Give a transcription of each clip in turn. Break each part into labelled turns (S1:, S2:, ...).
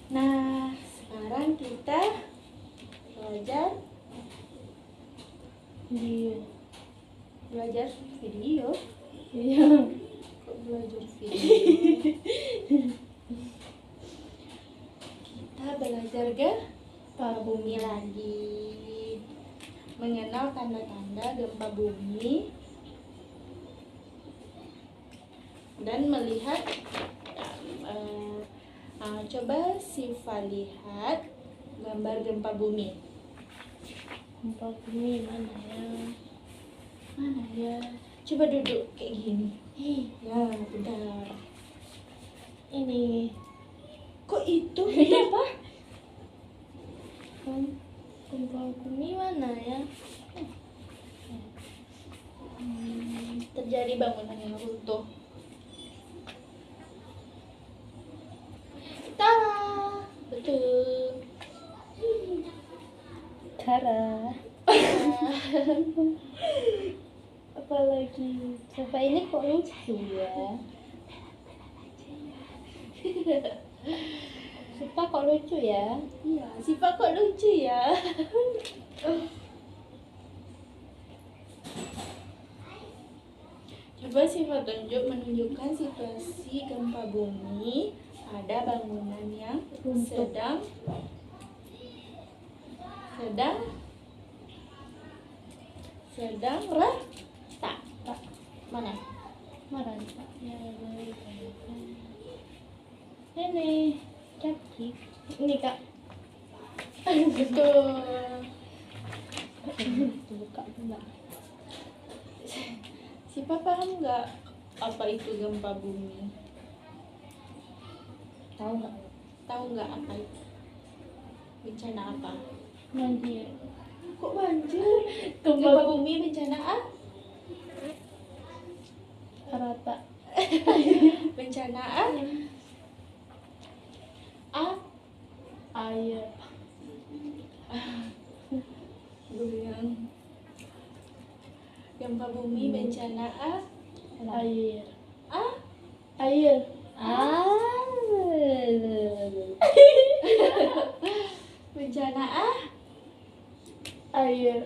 S1: Nah, sekarang kita belajar
S2: Belajar
S1: video.
S2: iya.
S1: Kok belajar video? Kita belajar gempa bumi lagi, mengenal tanda-tanda gempa bumi dan melihat. Coba Siva lihat gambar gempa bumi.
S2: Gempa bumi mana ya?
S1: Mana ya? Coba duduk kayak gini. Ya, benar.
S2: Ini
S1: Kok itu? Itu apa?
S2: gempa bumi mana ya?
S1: Terjadi bangunan yang runtuh. Tara, betul.
S2: Tara. Apalagi Siva ini kok lucu ya? Siva kok lucu ya?
S1: Iya, Siva kok lucu ya. Coba Siva menunjukkan situasi gempa bumi pada bangunan yang sedang retak. Mana?
S2: Marah ya, ini cantik. Ini kak.
S1: Betul.
S2: Buka enggak?
S1: Siva paham nggak apa itu gempa bumi?
S2: Tahu nggak?
S1: Tahu nggak apa itu? Bencana apa?
S2: Banjir.
S1: Kok banjir? Gempa bumi bencana apa?
S2: Rata.
S1: Bencana
S2: Air.
S1: Goyang. Gempa bumi bencana
S2: Air.
S1: Air. Bencana
S2: Air.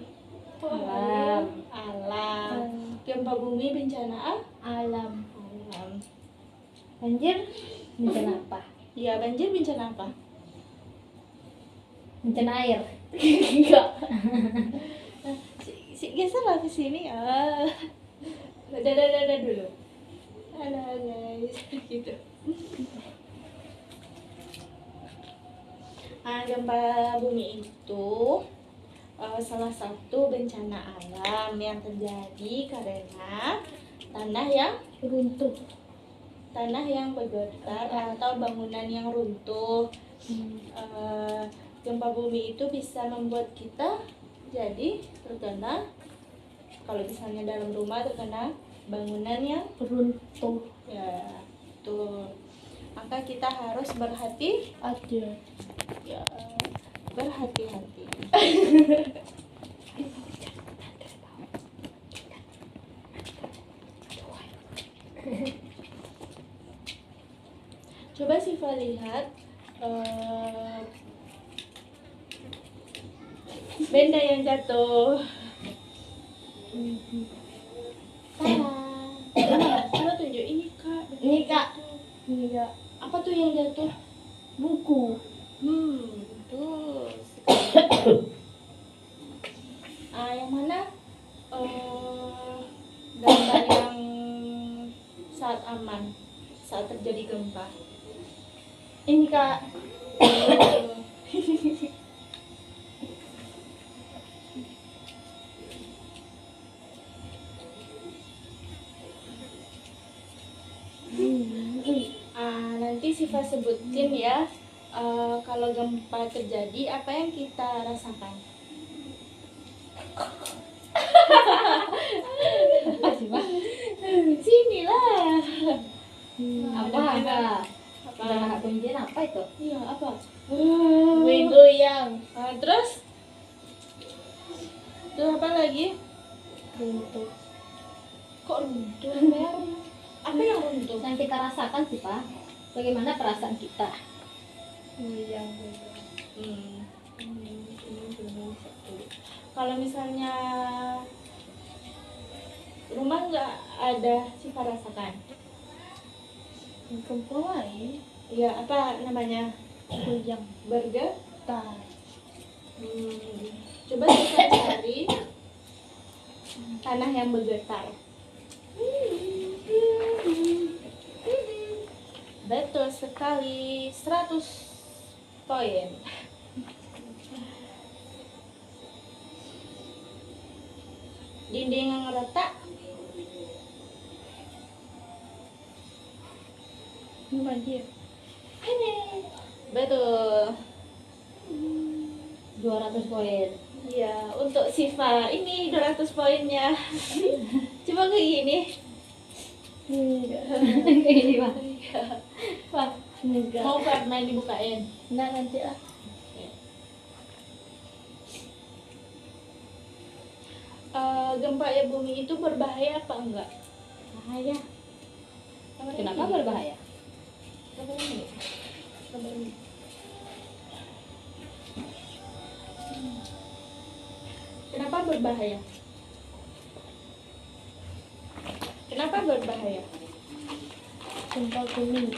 S1: alam. Alam. Gempa bumi bencana
S2: Alam.
S1: alam.
S2: Banjir bencana apa?
S1: Iya, banjir bencana apa?
S2: Bencana air. Enggak.
S1: Geserlah ke sini. Dadah dulu. Ada guys, gitu. Gempa bumi itu salah satu bencana alam yang terjadi karena tanah yang bergetar atau bangunan yang runtuh. Gempa bumi itu bisa membuat kita jadi terkena, kalau misalnya dalam rumah terkena bangunan yang
S2: Runtuh.
S1: ya, betul. Maka kita harus berhati-hati. Coba Siva lihat benda yang jatuh. Coba tunjuk ini kak.
S2: Ini kak. Ini kak.
S1: Apa tuh yang jatuh?
S2: Buku.
S1: Betul sekali. Yang mana gambar yang saat aman, saat terjadi gempa?
S2: Ini kak.
S1: Nanti Siva sebutin ya, kalau gempa terjadi apa yang kita rasakan.
S2: Apa sih pak?
S1: Sinilah.
S2: Apa?
S1: Apa?
S2: Udah bunyiin apa itu?
S1: Iya, apa?
S2: Goyang.
S1: Terus? Terus apa lagi?
S2: Runtuh.
S1: Kok runtuh, Mer? Apa yang runtuh?
S2: Yang kita rasakan sih pak. Bagaimana perasaan kita? Goyang.
S1: Kalau misalnya rumah nggak ada Siva rasakan,
S2: Gempa lain.
S1: ya apa namanya,
S2: Goyang.
S1: bergetar. Coba kita cari tanah yang bergetar. Betul sekali, 100 poin. Dinding yang retak,
S2: Ini banjir.
S1: ini betul.
S2: 200 poin.
S1: Iya, untuk Siva ini 200 poinnya. Coba kayak gini.
S2: Kayak gini, Pak. Pak, enggak.
S1: Mau Fat main dibukain?
S2: Enggak nanti ah.
S1: Gempa ya bumi itu berbahaya apa enggak?
S2: Bahaya.
S1: Kabar
S2: Kenapa
S1: ini.
S2: berbahaya?
S1: Kabar ini. Kabar ini. Kenapa berbahaya? Kenapa berbahaya?
S2: Gempa bumi.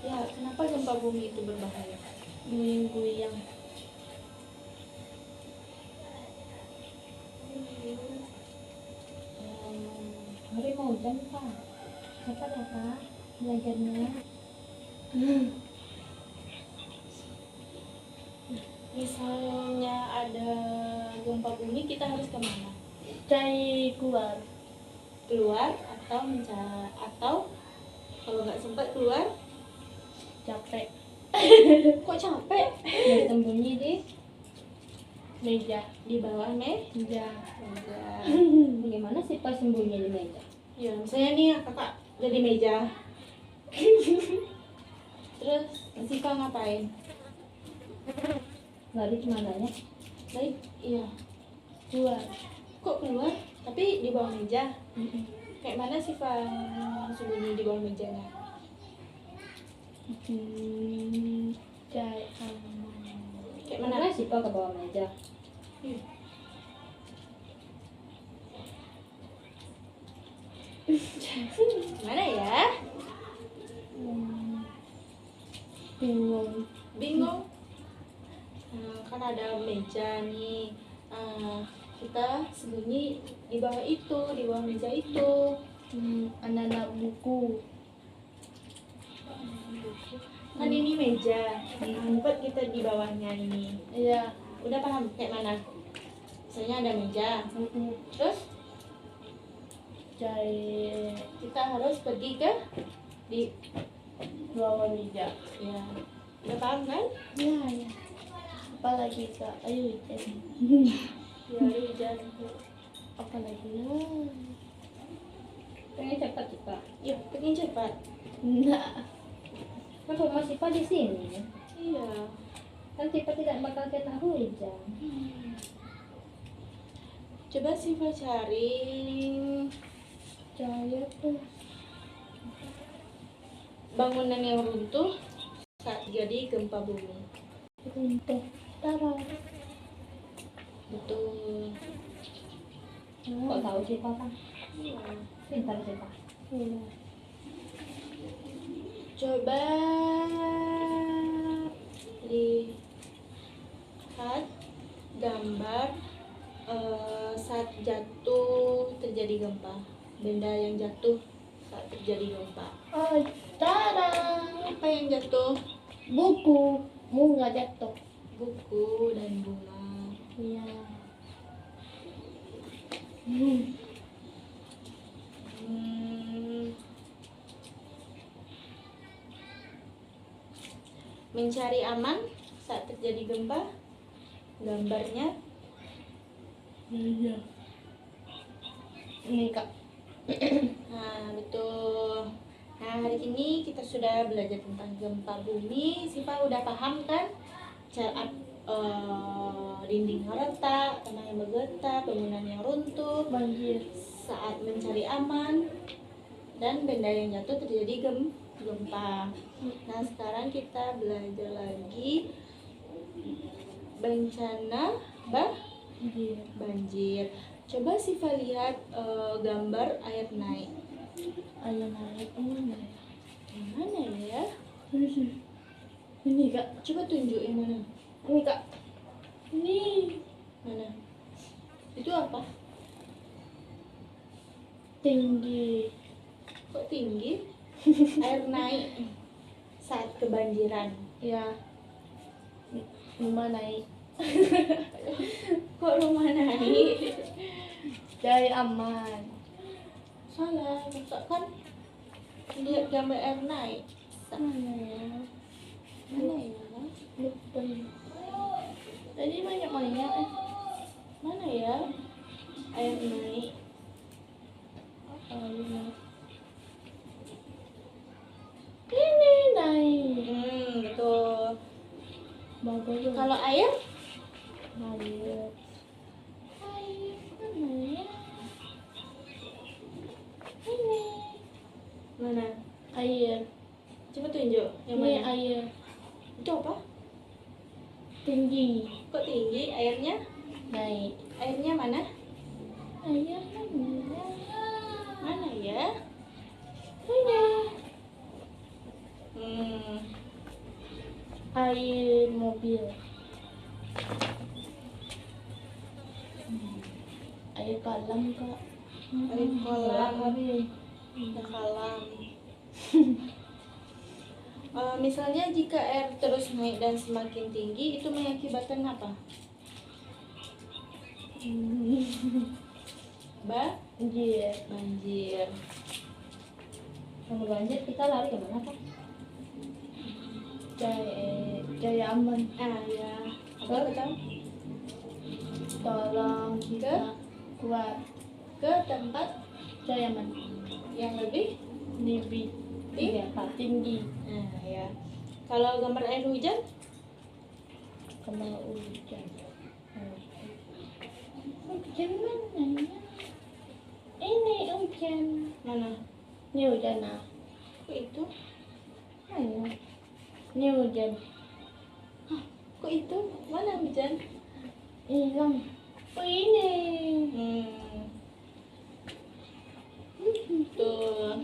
S1: Ya, kenapa gempa bumi itu berbahaya?
S2: Goyang-goyang. Hari mau hujan, Pak. Cepat ya, Pak. Belajarnya.
S1: Misalnya ada gempa bumi, kita harus kemana?
S2: Cari keluar.
S1: Keluar atau mencari, atau kalau nggak sempat keluar,
S2: Capek.
S1: kok capek?
S2: Bersembunyi di meja.
S1: Di bawah
S2: Meja.
S1: meja.
S2: Bagaimana sih Pak sembunyi di meja?
S1: Ya, misalnya nih kakak jadi meja. Terus Siva ngapain?
S2: Lari kemananya?
S1: Baik, iya.
S2: Keluar.
S1: Kok keluar? Tapi di bawah meja. Kayak mana Siva sembunyi di bawah mejanya?
S2: Cari aman.
S1: Kayak
S2: Mana
S1: mana?
S2: sih Pak ke bawah meja?
S1: Mana ya?
S2: Bingung.
S1: Bingung. Kan ada meja nih. Kita sembunyi di bawah itu, di bawah meja itu.
S2: Anak-anak buku.
S1: Kan ini meja, ngumpet kita di bawahnya ini.
S2: Iya.
S1: Udah paham kayak mana? Misalnya ada meja, terus
S2: Cari
S1: kita harus pergi ke di
S2: bawah meja.
S1: ya. Udah paham kan?
S2: Ya, ya. Apalagi Kak? Ayo hujan.
S1: Ya hujan.
S2: Apalagi ya? Pengen cepat-cepat.
S1: Yuk, pengen cepat.
S2: Enggak. Kan rumah Sipa di sini.
S1: Iya.
S2: Kan Sipa tidak bakal kena hujan.
S1: Coba Siva cari
S2: Cahaya tuh.
S1: bangunan yang runtuh saat jadi gempa bumi.
S2: Runtuh. Tara.
S1: Betul.
S2: Kok tahu Sipa kan?
S1: Iya.
S2: Pintar Sipa. Iya.
S1: Coba lihat gambar saat jatuh terjadi gempa. Benda yang jatuh saat terjadi gempa.
S2: Oh, Tara.
S1: Apa yang jatuh?
S2: Buku. Bunga jatuh.
S1: Buku dan bunga.
S2: Iya.
S1: Mencari aman saat terjadi gempa. Gambarnya
S2: Iya. Ini Kak.
S1: nah, betul. Nah, hari ini kita sudah belajar tentang gempa bumi. Siva udah paham kan? Saat dinding retak, tanah yang bergetar, bangunan yang runtuh,
S2: Banjir.
S1: saat mencari aman, dan benda yang jatuh terjadi gempa. Nah, sekarang kita belajar lagi bencana banjir. Coba Siva lihat gambar air naik.
S2: Ayo naik ini.
S1: Yang mana ya?
S2: Ini kak.
S1: Coba tunjuk yang mana?
S2: Ini kak. Ini.
S1: Mana? Itu apa?
S2: Tinggi.
S1: Kok tinggi? Air naik saat kebanjiran.
S2: Ya. Rumah naik.
S1: Kok rumah naik?
S2: Jaya aman.
S1: Salah, kan lihat gambar air naik.
S2: Mana ya?
S1: Mana ya?
S2: Lupa. Tadi banyak.
S1: Mana ya? Air naik.
S2: Ini naik.
S1: Betul.
S2: Bagus.
S1: Kalau air?
S2: Air. Air mana ya? Ini.
S1: Mana?
S2: Air.
S1: Coba tunjuk yang
S2: Ini
S1: mana?
S2: air.
S1: Itu apa?
S2: Tinggi.
S1: Kok tinggi airnya?
S2: Naik.
S1: Airnya mana?
S2: Air mana?
S1: Mana ya?
S2: Ini. Air mobil. Air kolam kak.
S1: Air kolam.
S2: Habis.
S1: Ada kolam. Misalnya jika air terus naik dan semakin tinggi, itu mengakibatkan apa?
S2: Banjir.
S1: Banjir.
S2: Kalau banjir kita lari kemana kak? Jaya aman.
S1: Ya. Apa tahu?
S2: Tolong kita kuat.
S1: Ke tempat
S2: Jaya aman.
S1: yang lebih
S2: Lebih tinggi.
S1: Nah, ya. Kalau gambar air hujan,
S2: Kena hujan. Hujan mana ya? Ini hujan.
S1: mana?
S2: Ini hujan ah.
S1: Kok itu?
S2: Mana? Ini hujan.
S1: Kok itu? Mana hujan?
S2: Hilang. Oh ini.
S1: Tuh.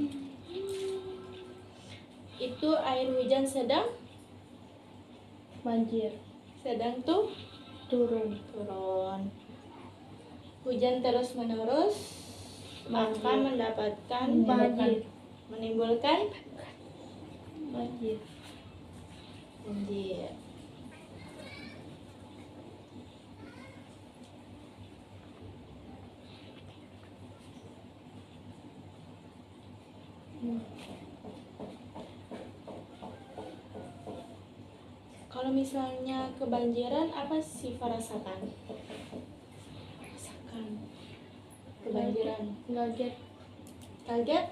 S1: Itu air hujan sedang
S2: Banjir.
S1: tuh
S2: Turun.
S1: Hujan terus menerus
S2: Banjir.
S1: akan mendapatkan
S2: Banjir.
S1: menimbulkan
S2: Banjir.
S1: banjir. Kalau misalnya kebanjiran, apa sih rasakan? Kebanjiran.
S2: Kaget.
S1: Kaget?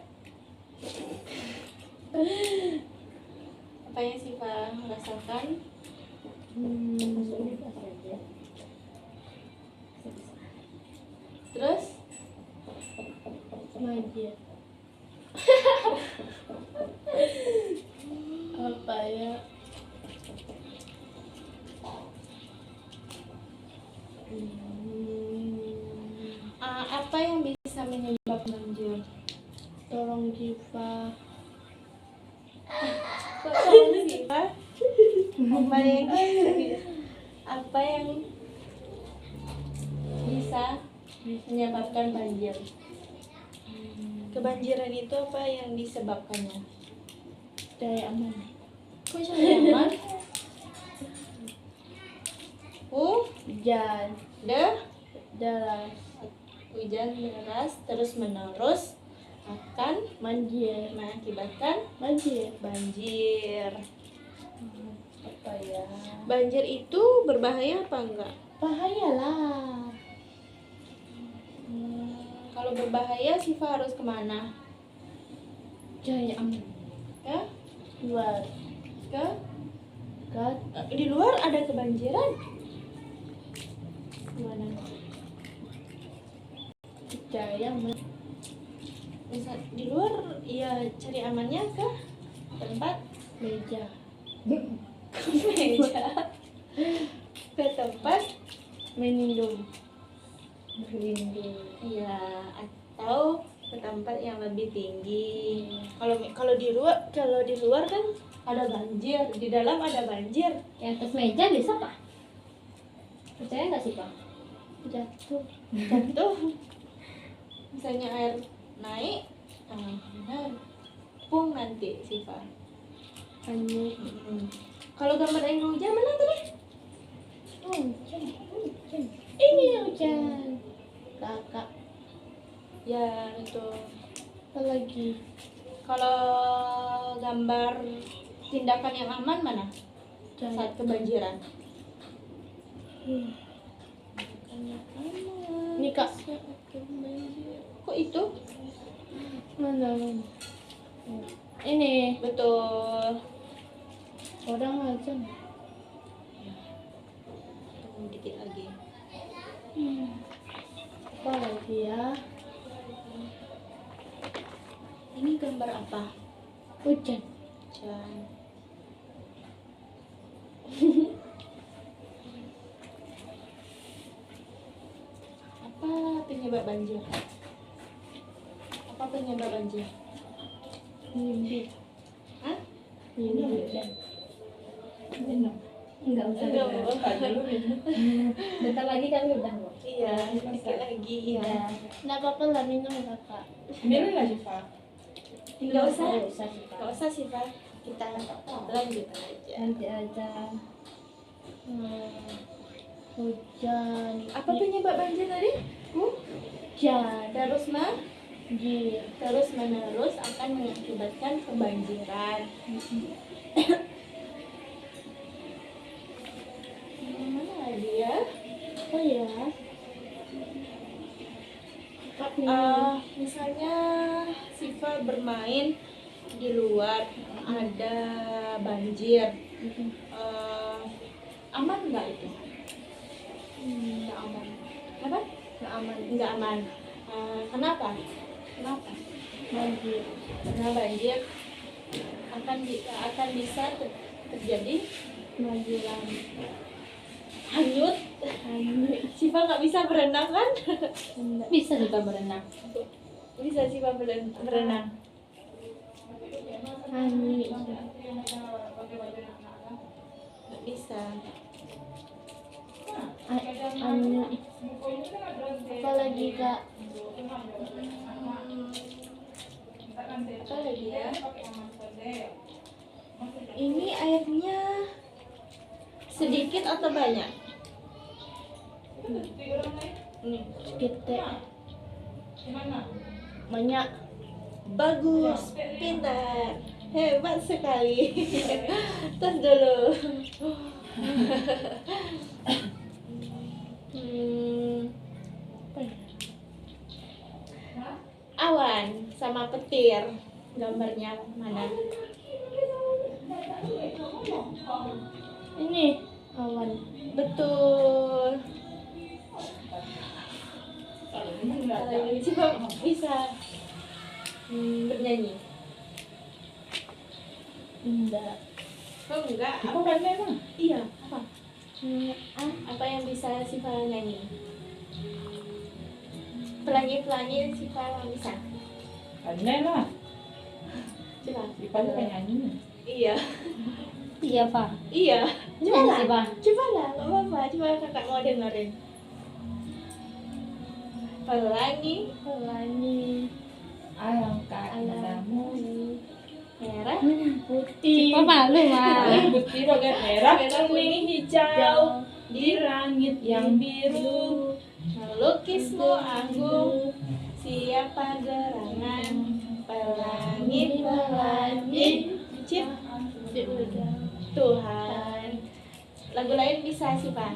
S1: Apa yang Siva rasakan? Terus?
S2: Banjir. Apa ya?
S1: Apa yang bisa menyebabkan banjir?
S2: Tolong Jiva.
S1: Kok tolong Siva? Apa yang bisa menyebabkan banjir? Kebanjiran itu apa yang disebabkannya?
S2: Jaya aman.
S1: Kok saya aman?
S2: Hujan. Deras.
S1: Hujan deras terus menerus akan
S2: Banjir.
S1: mengakibatkan
S2: Banjir.
S1: banjir.
S2: Apa ya?
S1: Banjir itu berbahaya apa enggak?
S2: Bahayalah.
S1: Kalau berbahaya, Siva harus kemana?
S2: Jaya aman.
S1: Ya?
S2: Luar.
S1: Ke?
S2: Kat.
S1: Di luar ada kebanjiran? Gimana?
S2: Jaya aman.
S1: Misal di luar, ya cari amannya kah? tempat
S2: Meja.
S1: meja, ke tempat
S2: Minum. Berlindung.
S1: iya, atau ke tempat yang lebih tinggi. Kalau di luar kan ada banjir, di dalam ada banjir.
S2: Di atas meja bisa Pak? Percaya nggak sih Pak?
S1: Jatuh, jatuh. Misalnya air naik, benar, pung nanti Siva.
S2: Hanyut.
S1: Kalau gambar air hujan mana tadi?
S2: Oh, hujan. Ini hujan. Kakak.
S1: Ya itu.
S2: Apa lagi?
S1: Kalau gambar tindakan yang aman mana? Saat kebanjiran. Tindakan yang aman.
S2: Ini Kak.
S1: saat kebanjiran. Kok itu?
S2: Mana? Ini
S1: Betul.
S2: orang aja.
S1: Tunggu dikit lagi.
S2: Apa lagi ya?
S1: Ini gambar apa?
S2: Hujan.
S1: Hujan. Apa penyebab banjir? Apa penyebab banjir?
S2: Mimpi.
S1: Hah?
S2: Ini hujan. Enggak usah.
S1: Enggak,
S2: Bentar. Bentar lagi kami udah mau.
S1: Iya, dikit lagi ya.
S2: Enggak apa-apa lah minum Kakak.
S3: Minum lah Syifa.
S1: Enggak usah.
S2: Nggak usah sih, Kak.
S1: Enggak usah sih, Pak. Kita lanjut aja.
S2: Nanti aja. Hujan.
S1: Apa penyebab banjir tadi?
S2: Hujan.
S1: Terus menerus akan mengakibatkan kebanjiran. Mana lagi ya?
S2: Oh ya.
S1: Misalnya Siva bermain di luar, ada banjir. Aman nggak itu? Nggak aman. Kenapa?
S2: Nggak aman.
S1: Nggak aman. Kenapa? Kenapa?
S2: Banjir.
S1: Karena banjir akan bisa terjadi
S2: Banjiran.
S1: hanyut. Siva nggak bisa berenang kan?
S2: Bisa juga berenang.
S1: Bisa Siva berenang.
S2: Hanyut.
S1: Nggak bisa.
S2: Hanyut. Apa lagi Kak?
S1: Apa lagi ya? Ini airnya sedikit atau banyak? Nih.
S2: Kita banyak.
S1: Bagus, pintar, hebat sekali. Tos dulu. Apa ya? Awan sama petir, gambarnya mana?
S2: Ini awan.
S1: Betul. Coba bisa bernyanyi.
S2: Enggak.
S1: Oh enggak?
S3: Apa kan memang?
S1: Iya. Apa?
S2: Ah,
S1: Apa yang bisa Siva nyanyi? Pelangi-pelangi Siva bisa.
S3: Pandai lah.
S1: Coba.
S3: Syifa juga penyanyi.
S1: Iya.
S2: iya Pak.
S1: Iya.
S2: Nyanyi
S1: Coba
S2: sih,
S1: lah.
S2: Pak.
S1: Coba lah. Gak apa-apa. Coba kakak mau dengerin. Pelangi
S2: Pelangi.
S3: Alangkah indahmu.
S1: merah
S2: Putih. Kok malu Mas?
S3: Putih bagai merah,
S1: Merah,
S3: kuning, hijau di langit yang biru.
S1: melukismu anggun. Siapa gerangan pelangi cip Tuhan. Lagu lain bisa sih Pak.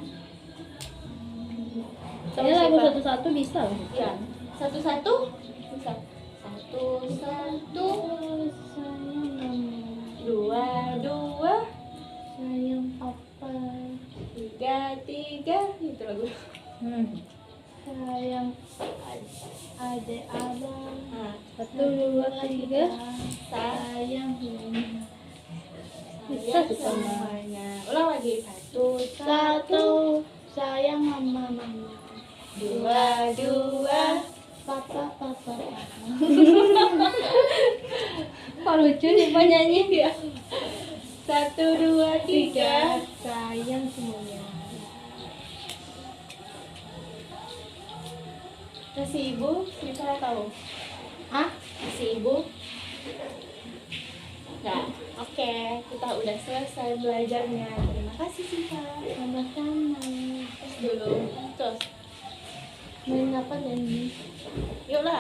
S2: Ini lagu satu-satu bisa loh.
S1: Ya, satu-satu bisa. Satu-satu, dua-dua,
S2: Sayang papa.
S1: tiga-tiga, itu lagu.
S2: sayang adik abang.
S1: Nah,
S2: 1, 2, 3. Sayang
S1: sayang
S2: Bisa,
S1: semuanya. Ulang lagi. 1,
S2: 1, sayang mama.
S1: 2, 2.
S2: Papa. Kok lucu nih penyanyi?
S1: 1, 2, 3.
S2: Sayang semuanya.
S1: Kasih ibu, Siva tahu?
S2: Ah,
S1: Kasih ibu? Enggak. Oke, kita udah selesai belajarnya. Terima kasih Siva.
S2: sama-sama.
S1: Terus dulu. Terus.
S2: Main apa dan ini?
S1: Yuk lah.